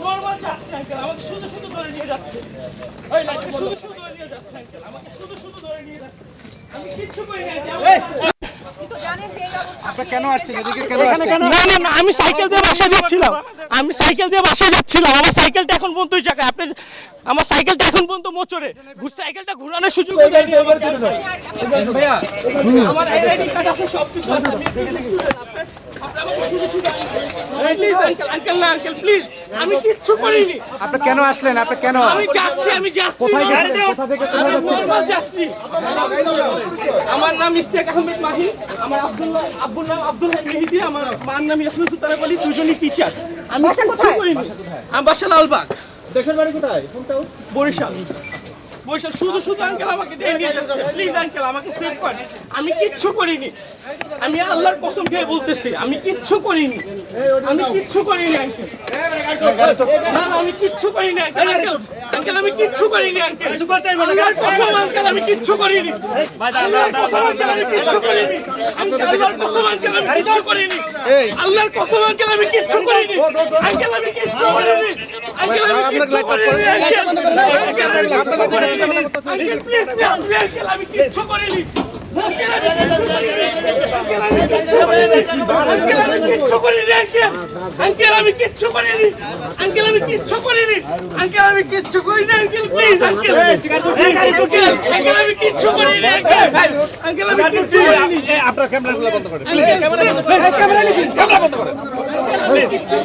Normal যাচ্ছে uncle, আমাকে শুধু শুধু ধরে নিয়ে যাচ্ছে। ওই লাইটটা শুধু শুধু ধরে নিয়ে যাচ্ছে আঙ্কেল, আমাকে শুধু শুধু ধরে নিয়ে যাচ্ছে। আমি কিচ্ছু করি না আঙ্কেল। আপনি কেন আসছেন এদিকে? কেন আসছেন? না না না, আমি সাইকেল দিয়ে বাসায় যাচ্ছিলাম। আমি সাইকেল দিয়ে বাসায় যাচ্ছিলাম। আমার সাইকেলটা এখন পর্যন্ত ওই জায়গায়। আপনি আমার সাইকেলটা এখন পর্যন্ত মোচড়ে। সাইকেলটা ঘোরানোর সুযোগ দেয়নি আমাকে। ভাইয়া আমার আইডি কার্ড আছে, সব কিছু আছে। আমি কিচ্ছু করিনি। আপনি কেন আসলেন? আপনি কেন? আমি যাচ্ছি, আমি যাচ্ছি। কোথায় যাচ্ছেন? কোথা থেকে কোথায় যাচ্ছেন? আমার নাম ইশতিয়াক আহমেদ মাহি, আমার আব্বুর নাম আব্দুল হাই মেহেদি, আমার মার নাম ইয়াসমিন সুলতানা বলি, দুজনই টিচার। আমি কিচ্ছু করিনি। আমি বাসা লালবাগ। দেশের বাড়ি কোথায়? বরিশাল। বরিশাল। শুধু শুধু আঙ্কেল আমাকে দিয়ে নিয়ে যাচ্ছে। প্লিজ আঙ্কেল, আমাকে সেভ করেন। আমি কিচ্ছু করিনি। আমি আল্লাহর কসম খেয়ে বলতেছি, আমি কিচ্ছু করিনি। আমি কিচ্ছু করিনি আঙ্কেল। না না, আমি কিচ্ছু করিনি আঙ্কেল। আঙ্কেল আমি কিচ্ছু করিনি আঙ্কেল। আল্লাহর কসম আঙ্কেল, আমি কিচ্ছু করিনি। আল্লাহর কসম আঙ্কেল, আমি কিচ্ছু করিনি। আল্লাহর কসম আঙ্কেল, আমি কিচ্ছু করিনি। আল্লাহর কসম আঙ্কেল, আমি কিচ্ছু করিনি। আঙ্কেল আমি কিচ্ছু করিনি। আঙ্কেল আমি কিচ্ছু করিনি। Uncle please trust me uncle, আমি কিচ্ছু করিনি। আঙ্কেল আমি কিচ্ছু করিনি। আঙ্কেল আমি কিচ্ছু করিনি। আঙ্কেল আমি কিচ্ছু করিনি। Uncle please uncle. আঙ্কেল আমি কিচ্ছু করিনি। আঙ্কেল আমি কিচ্ছু করিনি। আপনার ক্যামেরাগুলো বন্ধ করেন। ক্যামেরা বন্ধ করেন।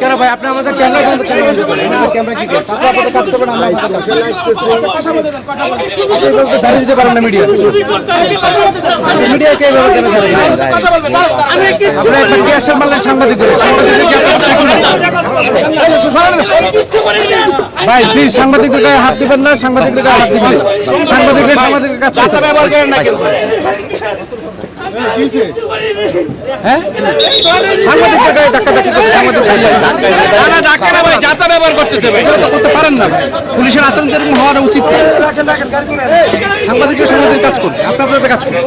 কেন ভাই আপনি আমাদের ক্যামেরা বন্ধ করেন? ক্যামেরা কি করছে? আপনি আপনাদের কাজ করবেন, আমরা আপনি জানিয়ে দিতে পারেন না মিডিয়া। মিডিয়া কে এভাবে কেন জানেন? আমি কিচ্ছু আপনারা একটা টিয়ার মারলেন সাংবাদিকদের। সাংবাদিকদের কি আপনারা শিখুন না? ভাই প্লিজ সাংবাদিকদের গায়ে হাত দিবেন না। সাংবাদিকদের গায়ে হাত দিবেন। সাংবাদিকদের কাজ করতে ব্যবহার করেন না কেন? হ্যাঁ সাংবাদিকদের গায়ে ধাক্কা ধাক্কি করতে ধাক্কা না ভাই, যাতা ব্যবহার করতেছে ভাই। এটা তো করতে পারেন না। পুলিশের আচরণ এরকম হওয়া উচিত। সাংবাদিকরা সাংবাদিক কাজ করবে, আপনাদের কাজ করবে।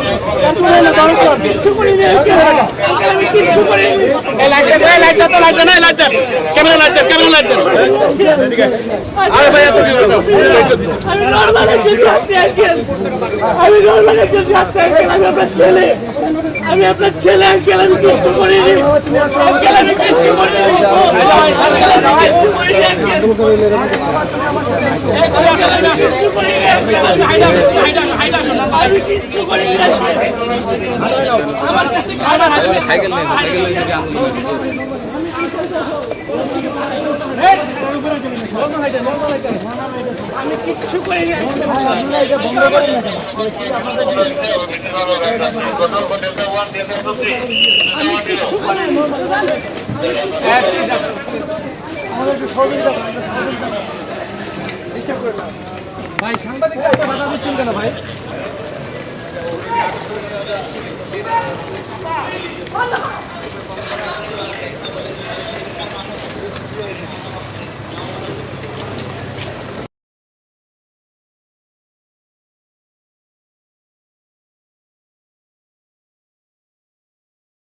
আরে ভাই এত কি বলছো? আমি নরমাল একজন যাত্রী আঙ্কেল। আমি নরমাল একজন যাত্রী আঙ্কেল। আমি আপনার ছেলে। আমি আপনার ছেলে আঙ্কেল। আমি কিচ্ছু করিনি আঙ্কেল। আমি কিচ্ছু করিনি আঙ্কেল। আমি কিচ্ছু করিনি আঙ্কেল। আমি কিচ্ছু করিনি আঙ্কেল। আমি কিচ্ছু করিনি আঙ্কেল। আমার কাছে সাইকেল নেই। আমি কিচ্ছু করিনি আঙ্কেল। আমি কিচ্ছু করিনি। ভাই সাংবাদিকরা বাধা দিচ্ছেন কেন ভাই?